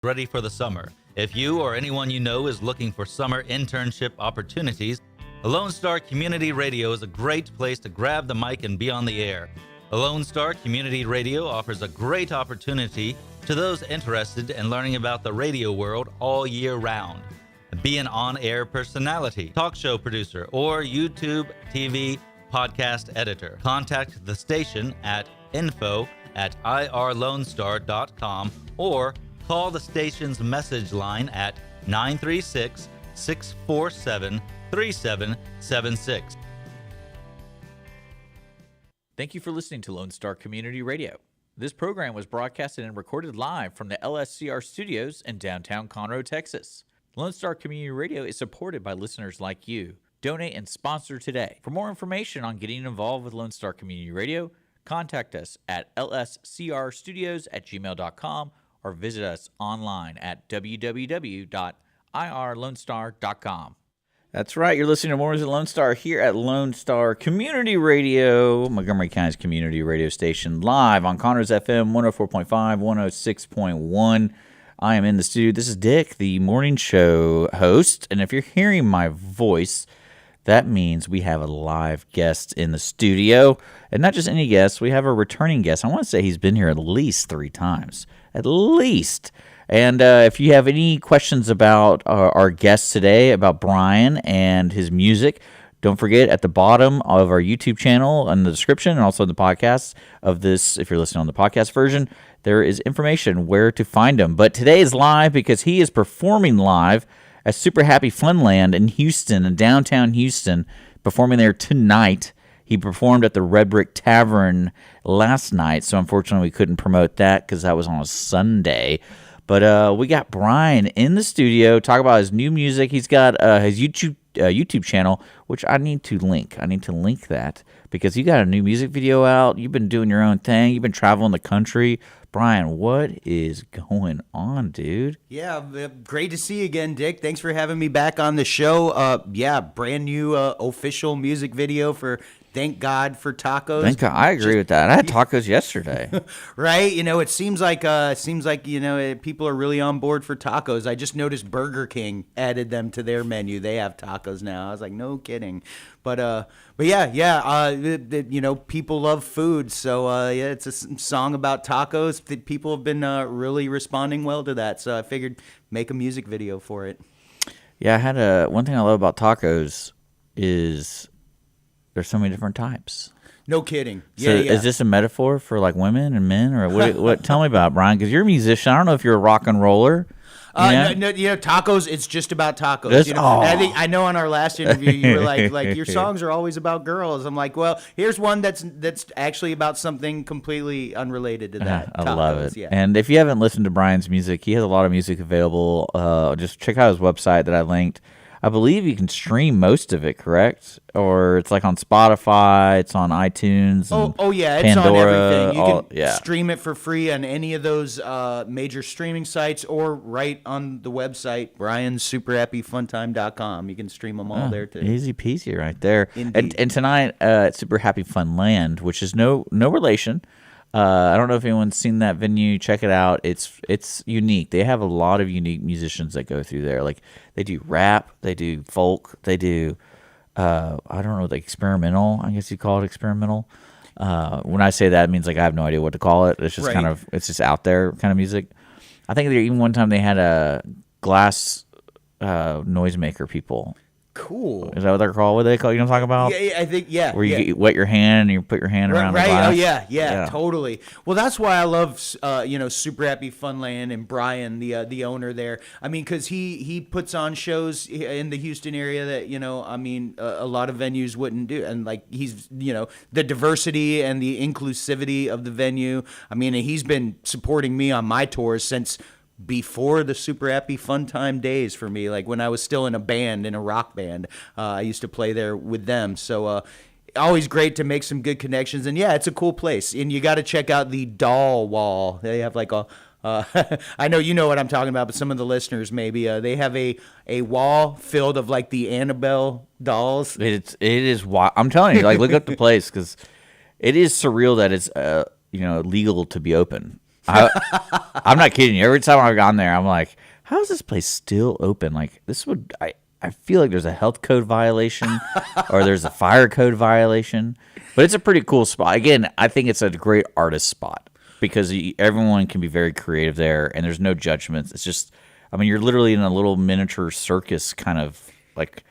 ready for the summer. If you or anyone you know is looking for summer internship opportunities, Lone Star Community Radio is a great place to grab the mic and be on the air. Lone Star Community Radio offers a great opportunity to those interested in learning about the radio world all year round. Be an on-air personality, talk show producer, or YouTube, TV, podcast editor. Contact the station at info@irlonestar.com or call the station's message line at 936-647-3776. Thank you for listening to Lone Star Community Radio. This program was broadcasted and recorded live from the LSCR studios in downtown Conroe, Texas. Lone Star Community Radio is supported by listeners like you. Donate and sponsor today. For more information on getting involved with Lone Star Community Radio, contact us at lscrstudios@gmail.com or visit us online at www.irlonestar.com. That's right. You're listening to Mornings at Lone Star here at Lone Star Community Radio, Montgomery County's community radio station, live on Conroe's FM 104.5, 106.1. I am in the studio. This is Dick, the morning show host. And if you're hearing my voice, that means we have a live guest in the studio. And not just any guest, we have a returning guest. I want to say he's been here at least 3 times. At least. And if you have any questions about our guest today, about Bryan and his music, don't forget at the bottom of our YouTube channel in the description and also in the podcast of this, if you're listening on the podcast version, there is information where to find him. But today is live because he is performing live at Super Happy Funland in Houston, in downtown Houston, performing there tonight. He performed at the Red Brick Tavern last night, so unfortunately we couldn't promote that because that was on a Sunday. But we got Bryan in the studio, talk about his new music. He's got his YouTube channel, which I need to link. I need to link that because you got a new music video out. You've been doing your own thing. You've been traveling the country. Bryan, what is going on, dude? Yeah, great to see you again, Dick. Thanks for having me back on the show. Brand new official music video for Thank God for Tacos. Thank God. I agree with that. I had tacos yesterday. Right? It seems like people are really on board for tacos. I just noticed Burger King added them to their menu. They have tacos now. I was like, no kidding. But people love food. So it's a song about tacos. People have been really responding well to that. So I figured make a music video for it. Yeah, I had one thing I love about tacos is there's so many different types. No kidding. So is this a metaphor for like women and men, or what? Tell me about it, Bryan, because you're a musician. I don't know if you're a rock and roller. No, tacos. It's just about tacos. I know on our last interview you were like your songs are always about girls. I'm like, well, here's one that's actually about something completely unrelated to that. I tacos, love it. Yeah. And if you haven't listened to Bryan's music, he has a lot of music available. Just check out his website that I linked. I believe you can stream most of it, correct? Or it's like on Spotify, it's on iTunes. It's Pandora, on everything. You can yeah. stream it for free on any of those major streaming sites or right on the website, bryansuperhappyfuntime.com. You can stream them all there too. Easy peasy right there. Indeed. And tonight at Super Happy Funland, which is no relation. I don't know if anyone's seen that venue. Check it out. It's unique. They have a lot of unique musicians that go through there. Like they do rap, they do folk, they do I don't know, like experimental. I guess you call it experimental. When I say that, it means like I have no idea what to call it. It's just right. It's just out there kind of music. I think even one time they had a glass noisemaker people. Cool. Is that what they're called? What do they call? You know what I'm talking about? Yeah, I think Where you wet your hand and you put your hand around the glass. Oh yeah, totally. Well, that's why I love Super Happy Funland and Bryan, the owner there. I mean, because he puts on shows in the Houston area that a lot of venues wouldn't do, and like he's the diversity and the inclusivity of the venue. I mean, he's been supporting me on my tours since before the Super Happy Fun Time days for me, like when I was still in a rock band. I used to play there with them. So always great to make some good connections. And yeah, it's a cool place. And you got to check out the doll wall. They have like a I know you know what I'm talking about, but some of the listeners maybe they have a wall filled of like the Annabelle dolls. It is wild. I'm telling you, like look up the place because it is surreal that it's legal to be open. I'm not kidding you. Every time I've gone there, I'm like, how is this place still open? Like, I feel like there's a health code violation or there's a fire code violation. But it's a pretty cool spot. Again, I think it's a great artist spot because everyone can be very creative there, and there's no judgments. It's just, I mean, you're literally in a little miniature circus kind of like,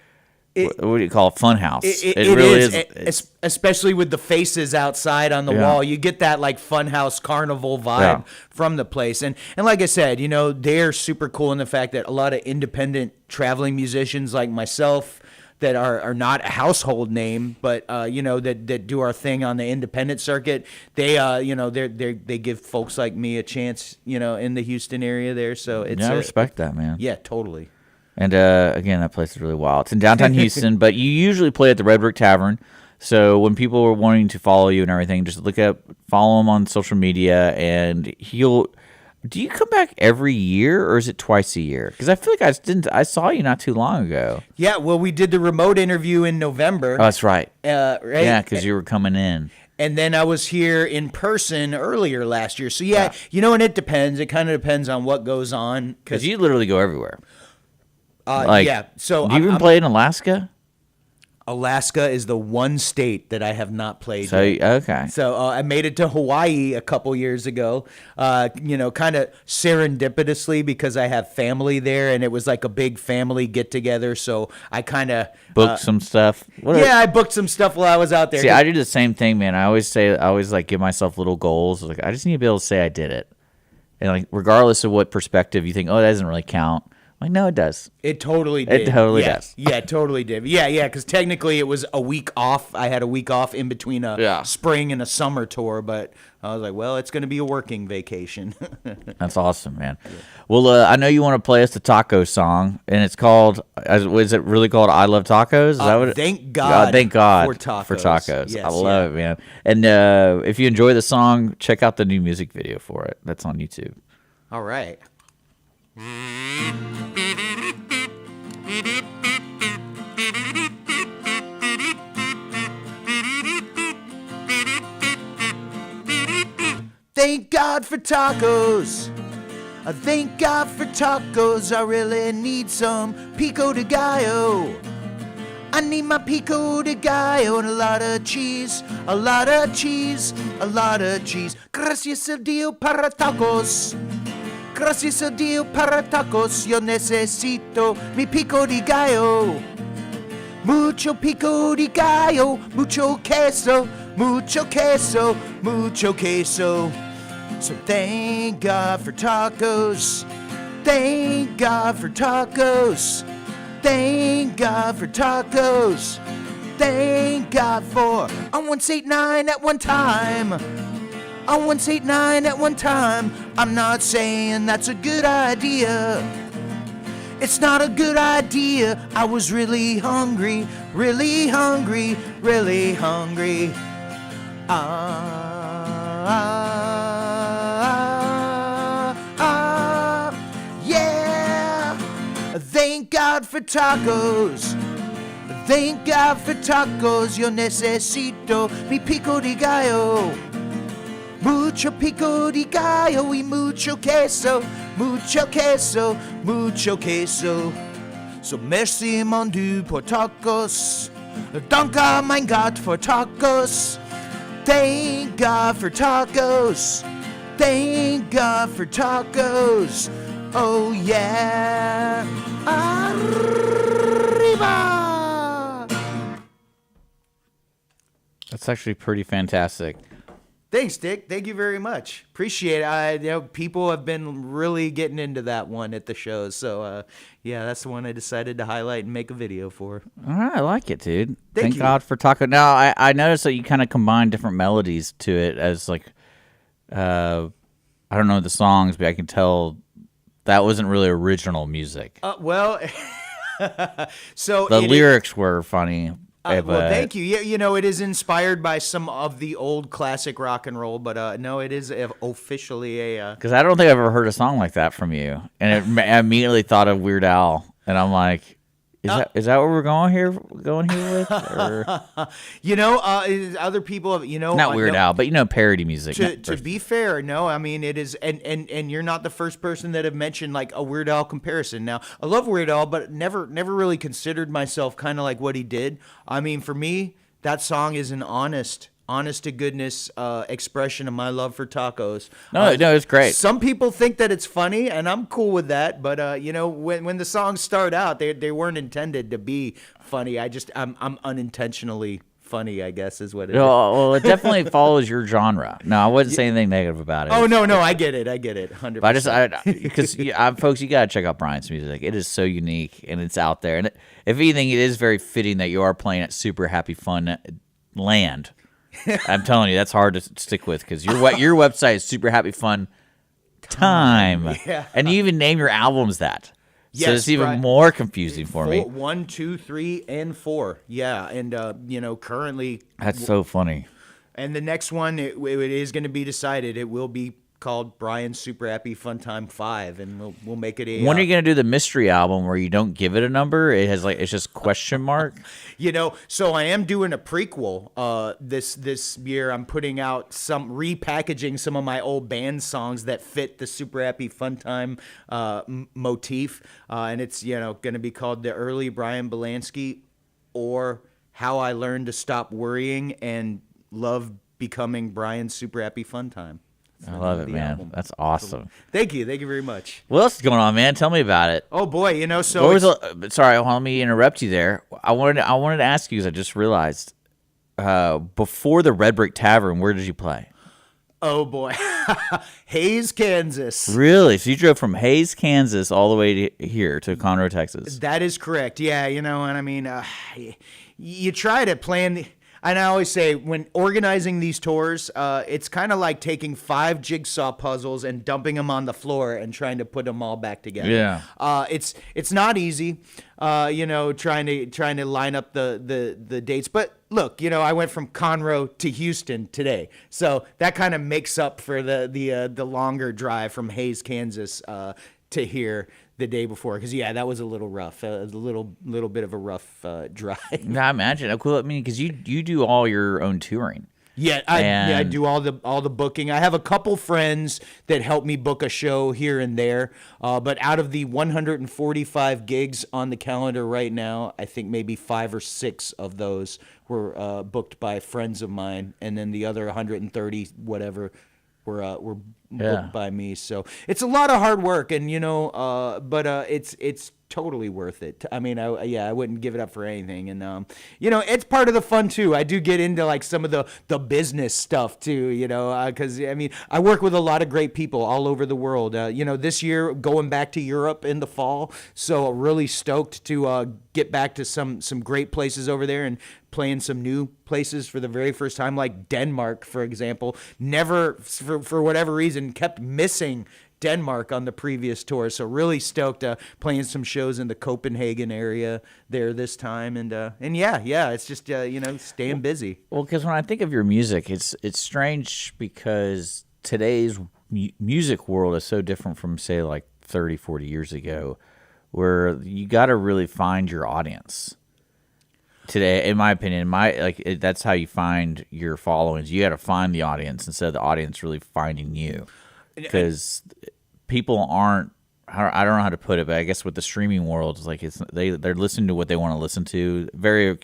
what do you call it? Fun house. It really is. Especially with the faces outside on the wall. You get that like funhouse carnival vibe from the place. And like I said, they're super cool in the fact that a lot of independent traveling musicians like myself that are not a household name, but that do our thing on the independent circuit. They they give folks like me a chance, in the Houston area there. So it's I respect that, man. Yeah, totally. And again, that place is really wild. It's in downtown Houston, but you usually play at the Red Brick Tavern. So when people are wanting to follow you and everything, just follow him on social media, and do you come back every year or is it twice a year? Because I feel like I saw you not too long ago. Yeah, well, we did the remote interview in November. Oh, that's right. Right? Yeah, because you were coming in. And then I was here in person earlier last year. So, and it depends. It kind of depends on what goes on. Because you literally go everywhere. So do you even play in Alaska? Alaska is the one state that I have not played. So okay. So I made it to Hawaii a couple years ago. Kind of serendipitously because I have family there, and it was like a big family get together. So I kind of booked some stuff. I booked some stuff while I was out there. See, I do the same thing, man. I always like give myself little goals. Like I just need to be able to say I did it, and like regardless of what perspective you think, oh, that doesn't really count. Like, no, it does. It totally did. It totally does. Yeah, it totally did. Yeah, because technically it was a week off. I had a week off in between a spring and a summer tour, but I was like, well, it's going to be a working vacation. That's awesome, man. Yeah. Well, I know you want to play us the taco song, and it's called, is it really called I Love Tacos? Is that what thank God. Thank God for tacos. For tacos. Yes, I love it, man. And if you enjoy the song, check out the new music video for it. That's on YouTube. All right. Thank God for tacos. Thank God for tacos. I really need some pico de gallo. I need my pico de gallo and a lot of cheese, a lot of cheese, a lot of cheese. Gracias a Dios para tacos. Gracias a Dios para tacos. Yo necesito mi pico de gallo. Mucho pico de gallo, mucho queso, mucho queso, mucho queso. So thank God for tacos. Thank God for tacos. Thank God for tacos. Thank God for I once ate 9 at one time. I once ate 9 at one time. I'm not saying that's a good idea. It's not a good idea. I was really hungry, really hungry, really hungry. Yeah. Thank God for tacos. Thank God for tacos. Yo necesito mi pico de gallo. Mucho pico de gallo y mucho queso, mucho queso, mucho queso. So merci mon Dieu pour tacos. Danke mein Gott for tacos. Thank God for tacos. Thank God for tacos. Oh yeah. Arriba. That's actually pretty fantastic. Thanks, Dick. Thank you very much. Appreciate it. People have been really getting into that one at the shows. So, that's the one I decided to highlight and make a video for. All right, I like it, dude. Thank you. God for taco. Now, I noticed that you kind of combine different melodies to it as like, I don't know the songs, but I can tell that wasn't really original music. So the lyrics were funny. Well, thank you. Yeah, it is inspired by some of the old classic rock and roll, but no, it is officially a. Because I don't think I've ever heard a song like that from you, and I immediately thought of Weird Al, and I'm like, Is that what we're going here with? Or? Other people have, Not Weird Al, but parody music. To be fair, no, I mean it is, and you're not the first person that have mentioned like a Weird Al comparison. Now, I love Weird Al, but never really considered myself kind of like what he did. I mean, for me, that song is an honest to goodness expression of my love for tacos. No, it's great. Some people think that it's funny, and I'm cool with that. But when the songs start out, they weren't intended to be funny. I'm unintentionally funny, I guess, is what it is. Well, it definitely follows your genre. No, I wouldn't say anything negative about it. Oh no, I get it, 100%. But because folks, you gotta check out Bryan's music. It is so unique and it's out there. And if anything, it is very fitting that you are playing at Super Happy Fun Land. I'm telling you, that's hard to stick with because your website is Super Happy Fun Time, yeah. And you even name your albums that. Yes, so it's even more confusing for me. 1, 2, 3, and 4. Yeah, and currently that's so funny. And the next one, it is going to be decided. It will be called Bryan's Super Happy Fun Time 5, and we'll make it a. When are you going to do the mystery album where you don't give it a number? It has it's just question mark. So I am doing a prequel. This year I'm putting out repackaging some of my old band songs that fit the Super Happy Fun Time motif, and it's going to be called The Early Bryan Bielanksi, or How I Learned to Stop Worrying and Love Becoming Bryan's Super Happy Fun Time. I love it, man. Album. That's awesome. Thank you very much. What else is going on, man? Tell me about it. Oh boy, so what was sorry, let me interrupt you there. I wanted to ask you because I just realized before the Red Brick Tavern, where did you play? Oh boy, Hays, Kansas. Really? So you drove from Hays, Kansas, all the way to here to Conroe, Texas? That is correct. Yeah, and I mean, you try to plan. And I always say, when organizing these tours, it's kind of like taking 5 jigsaw puzzles and dumping them on the floor and trying to put them all back together. Yeah. It's not easy, trying to line up the dates. But look, I went from Conroe to Houston today, so that kind of makes up for the longer drive from Hays, Kansas, to here the day before, because that was a little rough, a little bit of a rough drive. I imagine. Cool. I mean, because you do all your own touring. Yeah, I do all the booking. I have a couple friends that help me book a show here and there, but out of the 145 gigs on the calendar right now, I think maybe 5 or 6 of those were booked by friends of mine, and then the other 130 whatever were booked by me. So it's a lot of hard work, and but it's totally worth it. I mean, I wouldn't give it up for anything. And it's part of the fun too. I do get into like some of the business stuff too, because I mean, I work with a lot of great people all over the world. This year going back to Europe in the fall, so really stoked to get back to some great places over there and playing some new places for the very first time, like Denmark, for example. Never, for whatever reason, kept missing Denmark on the previous tour, so really stoked playing some shows in the Copenhagen area there this time, and it's just staying busy. Well, because when I think of your music, it's strange because today's music world is so different from say like 30, 40 years ago, where you got to really find your audience. Today, in my opinion, that's how you find your followings. You got to find the audience instead of the audience really finding you. Because people aren't, I don't know how to put it, but I guess with the streaming world, it's like they're listening to what they want to listen to. Very,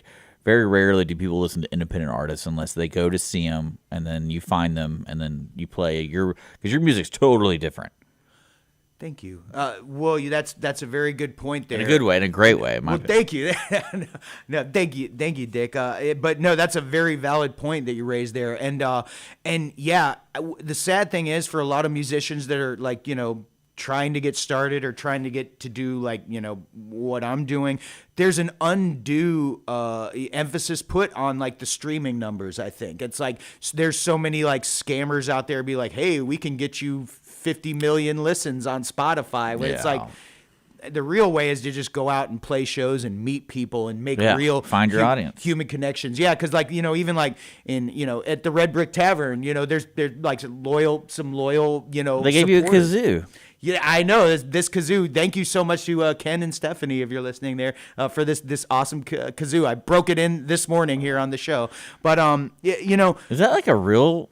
very rarely do people listen to independent artists unless they go to see them, and then you find them, and then you play because your music's totally different. Thank you. Well, that's a very good point there. In a good way, in a great way. Thank you. No, thank you, Dick. But no, that's a very valid point that you raised there. And the sad thing is for a lot of musicians that are like trying to get started or trying to get to do like what I'm doing, there's an undue emphasis put on like the streaming numbers. I think it's like there's so many like scammers out there be like, hey, we can get you 50 million listens on Spotify. It's like the real way is to just go out and play shows and meet people and make real find your audience, human connections. Yeah, because like even like in at the Red Brick Tavern, there's like some loyal they gave you a kazoo. Yeah, I know this kazoo. Thank you so much to Ken and Stephanie, if you're listening there, for this awesome kazoo. I broke it in this morning here on the show. But is that like a real?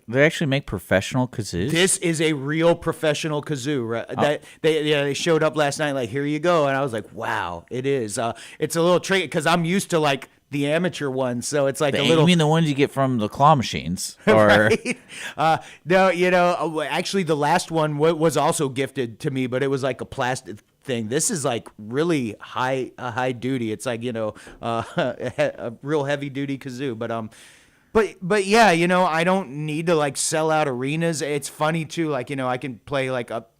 They actually make professional kazoos. This is a real professional kazoo. Right? That they showed up last night. Like, here you go, and I was like, wow, it is. It's a little tricky because I'm used to like the amateur ones, so it's like a little. You mean the ones you get from the claw machines? Or right? No, actually, the last one was also gifted to me, but it was like a plastic thing. This is like really high duty. It's like a real heavy duty kazoo, But yeah, I don't need to like sell out arenas. It's funny too, like I can play like up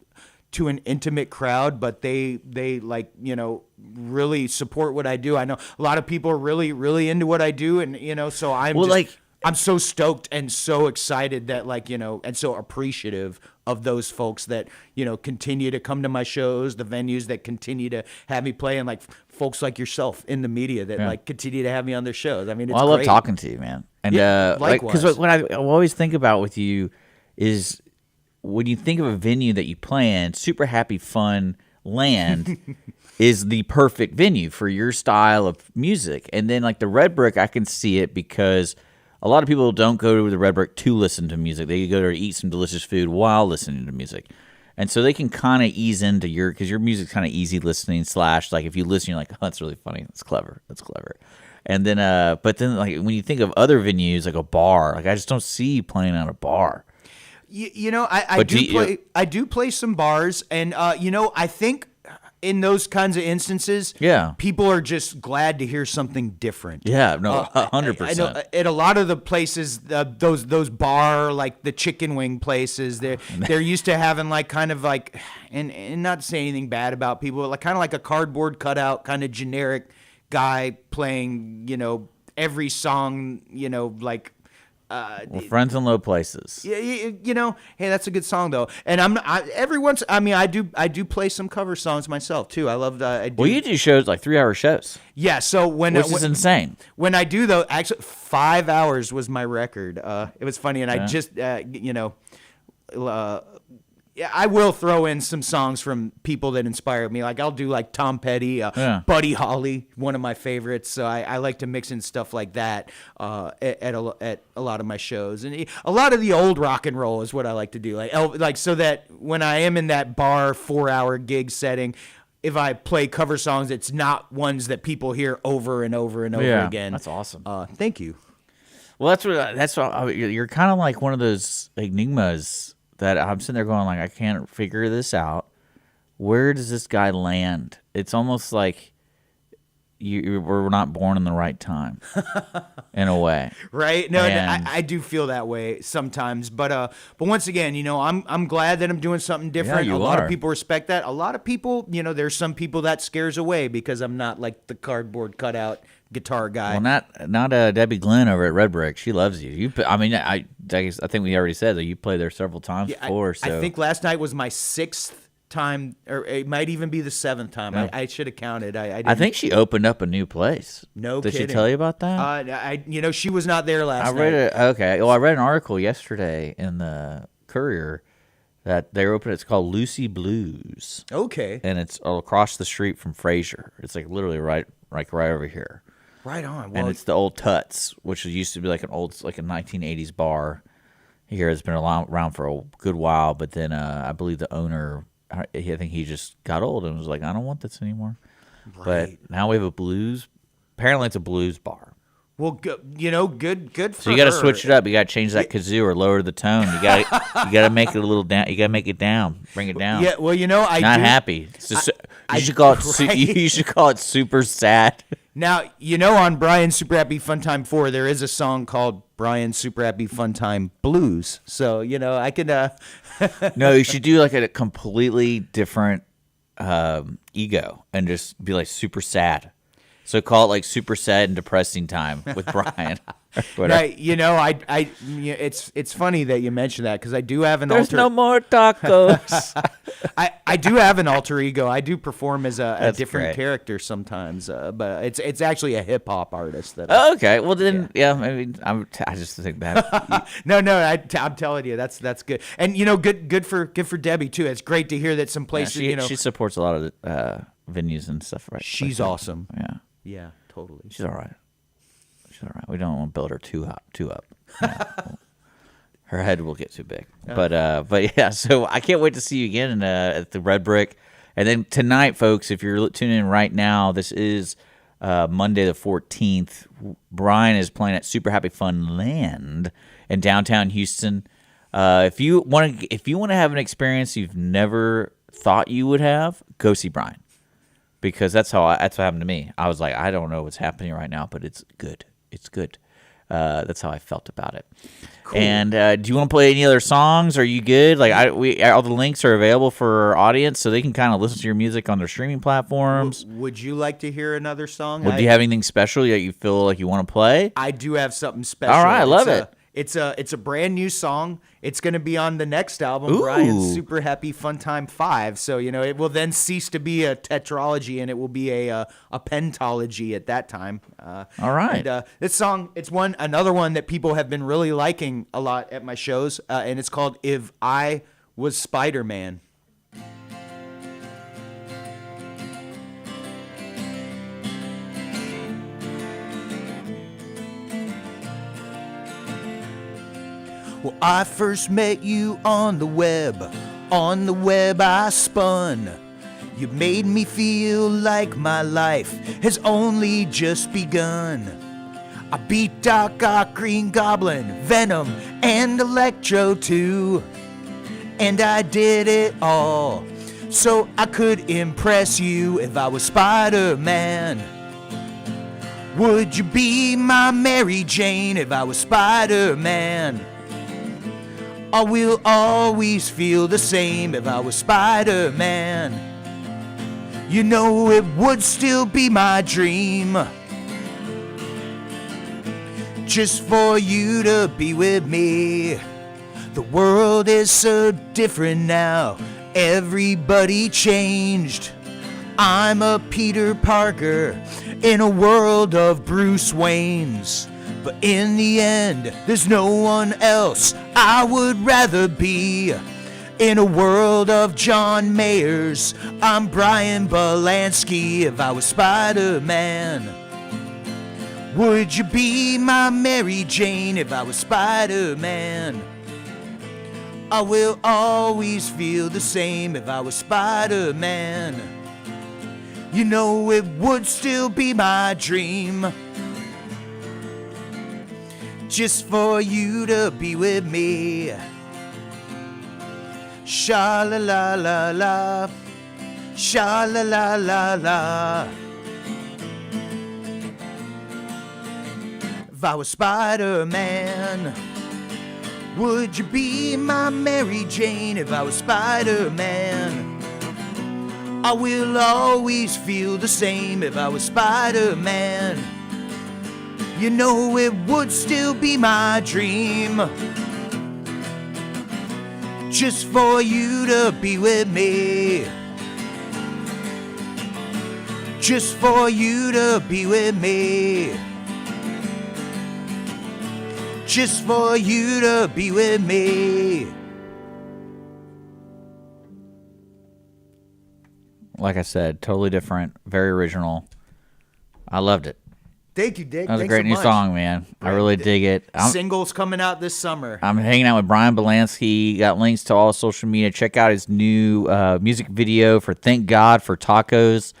to an intimate crowd, but they like really support what I do. I know a lot of people are really into what I do, and so I'm so stoked and so excited that and so appreciative of those folks that continue to come to my shows, the venues that continue to have me play, and like folks like yourself in the media that like continue to have me on their shows. I mean, it's I love great. talking to you, man. And likewise. Because what I always think about with you is when you think of a venue that you play in, Super Happy Fun Land is the perfect venue for your style of music. And then like the Red Brick, I can see it because a lot of people don't go to the Red Brick to listen to music. They go there to eat some delicious food while listening to music. And so they can kind of ease into because your music's kind of easy listening / like if you listen, you're like, oh, that's really funny. That's clever. And then, but then like when you think of other venues, like a bar, like I just don't see you playing at a bar. I do play some bars, and I think in those kinds of instances, people are just glad to hear something different. Yeah, no, 100%. I know at a lot of the places, those bar like the chicken wing places, they're used to having like kind of like, and not to say anything bad about people, but like kind of like a cardboard cutout, kind of generic guy playing, every song, like. Friends in Low Places. Yeah, hey, that's a good song though. And I do play some cover songs myself too. I love that. Well, you do shows like 3-hour shows. Yeah, so which is insane. When I do though, actually 5 hours was my record. It was funny, and I just I will throw in some songs from people that inspired me. Like I'll do like Tom Petty, Buddy Holly, one of my favorites. So I like to mix in stuff like that at a lot of my shows, and a lot of the old rock and roll is what I like to do. Like so that when I am in that bar 4-hour gig setting, if I play cover songs, it's not ones that people hear over and over and over again. That's awesome. Thank you. Well, that's what you're kind of like one of those enigmas that I'm sitting there going like, I can't figure this out. Where does this guy land? It's almost like we're not born in the right time, in a way. Right? No, I do feel that way sometimes. But once again, I'm glad that I'm doing something different. Yeah, a lot of people respect that. A lot of people, there's some people that scares away because I'm not like the cardboard cutout guitar guy. Well, not Debbie Glenn over at Red Brick. She loves you. I think we already said that you played there several times before. So I think last night was my 6th time, or it might even be the 7th time. Yeah. I should have counted. I think she opened up a new place. No Did kidding. she tell you about that? She was not there last night. Okay. Well, I read an article yesterday in the Courier that they're open. It's called Lucy Blues. Okay. And it's across the street from Fraser. It's like literally right over here. Right on. Well, and it's the old Tuts, which used to be like a 1980s bar. Here it's been around for a good while, but then I believe the owner, I think he just got old and was like, I don't want this anymore. Right. But now we have a blues. Apparently, it's a blues bar. Well, good for her. So you got to switch it up. You got to change that kazoo or lower the tone. You got to make it a little down. You got to make it down. Bring it down. Yeah. Well, not happy. You should call it. You should call it super sad. Now, on Bryan Super Happy Fun Time 4, there is a song called Bryan Super Happy Fun Time Blues. So, I could... No, you should do like a completely different ego and just be like super sad. So call it like super sad and depressing time with Bryan. It's funny that you mentioned that because I do have an There's no more tacos. I do have an alter ego. I do perform as a different great. character sometimes, but it's actually a hip hop artist. Okay, well then, maybe I just think that. No, I'm telling you, that's good, and good for Debbie too. It's great to hear that some places, she supports a lot of venues and stuff, right? She's awesome. Yeah, totally. She's all right. We don't want to build her too up. Yeah. Her head will get too big. But yeah, so I can't wait to see you again at the Red Brick. And then tonight, folks, if you're tuning in right now, this is Monday the 14th. Bryan is playing at Super Happy Fun Land in downtown Houston. If you want to have an experience you've never thought you would have, go see Bryan. Because that's what happened to me. I was like, I don't know what's happening right now, but it's good. It's good. That's how I felt about it. Cool. And do you want to play any other songs? Are you good? Like all the links are available for our audience, so they can kind of listen to your music on their streaming platforms. Would you like to hear another song? Do you have anything special that you feel like you want to play? I do have something special. All right, I love it. It's a brand new song. It's going to be on the next album, Ooh. Bryan's Super Happy Fun Time 5. So, it will then cease to be a tetralogy and it will be a pentalogy at that time. All right. And, this song, it's another one that people have been really liking a lot at my shows, and it's called If I Was Spider-Man. Well, I first met you on the web. On the web I spun. You made me feel like my life has only just begun. I beat Doc Ock, Green Goblin, Venom, and Electro too. And I did it all so I could impress you if I was Spider-Man. Would you be my Mary Jane if I was Spider-Man? I will always feel the same if I was Spider-Man. It would still be my dream just for you to be with me. The world is so different now, everybody changed. I'm a Peter Parker in a world of Bruce Waynes. But in the end, there's no one else I would rather be. In a world of John Mayers, I'm Bryan Bielanksi if I was Spider-Man. Would you be my Mary Jane if I was Spider-Man? I will always feel the same if I was Spider-Man. It would still be my dream just for you to be with me. Sha la la la la, sha la la la la. If I was Spider-Man, would you be my Mary Jane if I was Spider-Man? I will always feel the same if I was Spider-Man. It would still be my dream just for you to be with me. Just for you to be with me. Just for you to be with me. Like I said, totally different, very original. I loved it. Thank you, Dick. That was a great new song, man. I really dig it. Singles coming out this summer. I'm hanging out with Bryan Bielanksi. Got links to all social media. Check out his new music video for Thank God for Tacos,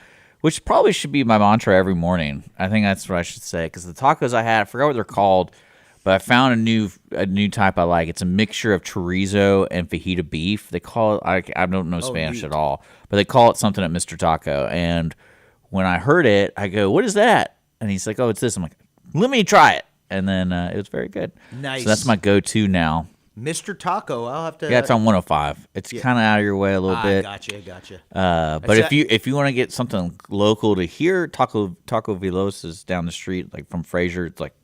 which probably should be my mantra every morning. I think that's what I should say, because the tacos I had, I forgot what they're called, but I found a new type I like. It's a mixture of chorizo and fajita beef. They call it, I don't know Spanish at all, but they call it something at Mr. Taco. And when I heard it, I go, what is that? And he's like, oh, it's this. I'm like, let me try it. And then it was very good. Nice. So that's my go-to now. Mr. Taco, I'll have to. Yeah, it's on 105. It's kind of out of your way a little bit. Gotcha. But if you want to get something local to here, Taco Velos is down the street, like from Fraser. It's like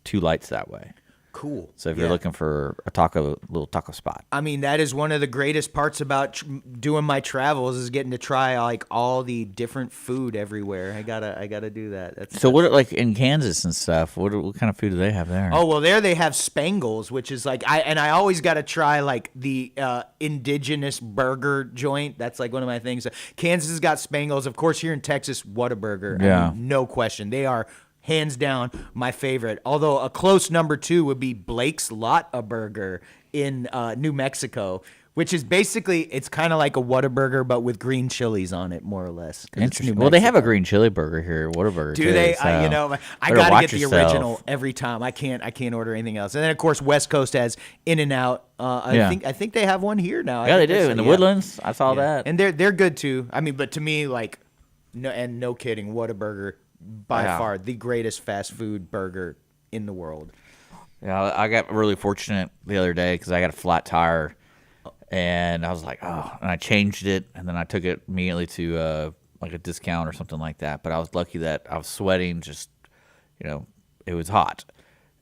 two lights that way. Cool. So if you're looking for a little taco spot. I mean, that is one of the greatest parts about doing my travels is getting to try like all the different food everywhere. I gotta do that. So what, like in Kansas and stuff, what kind of food do they have there? Oh, well, there they have Spangles, which is like I always got to try like the indigenous burger joint. That's like one of my things. Kansas has got Spangles. Of course, here in Texas, Whataburger. Yeah. I mean, no question. They are hands down my favorite. Although a close number 2 would be Blake's Burger in New Mexico, which is basically, it's kind of like a Whataburger, but with green chilies on it, more or less. Interesting. Well, they have a green chili burger here, Whataburger. Do they? So I gotta get the original every time. I can't order anything else. And then of course West Coast has In-N-Out. I think they have one here now. Yeah, they do in the Woodlands. I saw that, and they're good too. I mean, but to me, like, no kidding, Whataburger by far the greatest fast food burger in the world. Yeah, I got really fortunate the other day because I got a flat tire. And I was like, and I changed it, and then I took it immediately to like a discount or something like that. But I was lucky that I was sweating, just, it was hot.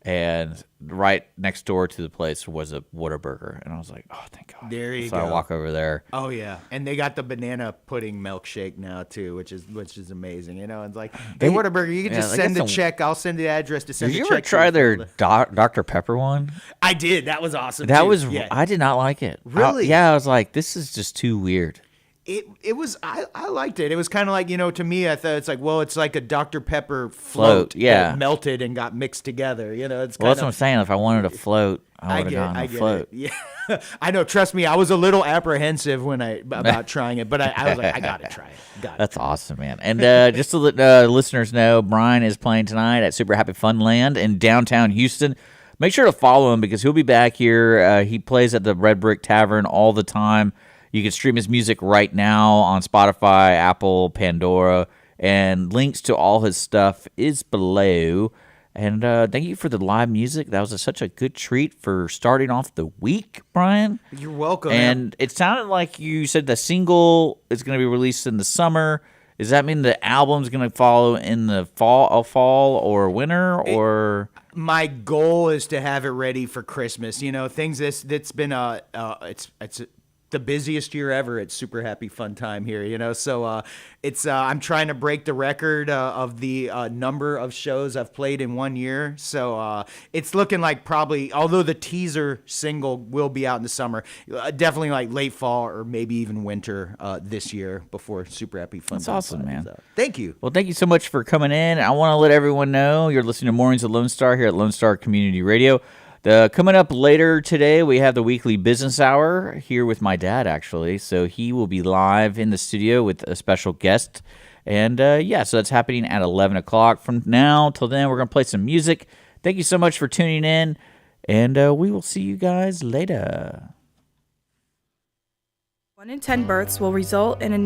And right next door to the place was a Whataburger, and I was like, oh, thank God. There you go. So I walk over there. Oh yeah, and they got the banana pudding milkshake now too, which is amazing. It's like, hey, Whataburger, you can just send the check. I'll send the address to send the check. Did you ever try their Dr. Pepper one? I did. That was awesome. I did not like it. Really? I was like, this is just too weird. It was I liked it. It was kind of like, to me, I thought it's like, well, it's like a Dr. Pepper float that melted and got mixed together. It's that's what I'm saying. If I wanted a float, I would have gone a float. Yeah, I know. Trust me, I was a little apprehensive about trying it, but I was like, I gotta try it. That's awesome, man. And just to let listeners know, Bryan is playing tonight at Super Happy Funland in downtown Houston. Make sure to follow him because he'll be back here. He plays at the Red Brick Tavern all the time. You can stream his music right now on Spotify, Apple, Pandora, and links to all his stuff is below. And thank you for the live music. That was such a good treat for starting off the week, Bryan. You're welcome. And it sounded like you said the single is going to be released in the summer. Does that mean the album's going to follow in the fall or winter, or? My goal is to have it ready for Christmas. Things that's been it's the busiest year ever at Super Happy Fun Time here, so it's I'm trying to break the record of the number of shows I've played in 1 year, so it's looking like probably, although the teaser single will be out in the summer, definitely like late fall or maybe even winter this year before Super Happy Fun Time. That's awesome, man. Thank you. Well, thank you so much for coming in. I want to let everyone know you're listening to Mornings of Lone Star here at Lone Star Community Radio. Coming up later today, we have the weekly business hour here with my dad, actually. So he will be live in the studio with a special guest. And so that's happening at 11 o'clock. From now till then, we're going to play some music. Thank you so much for tuning in. And we will see you guys later. 1 in 10 births will result in a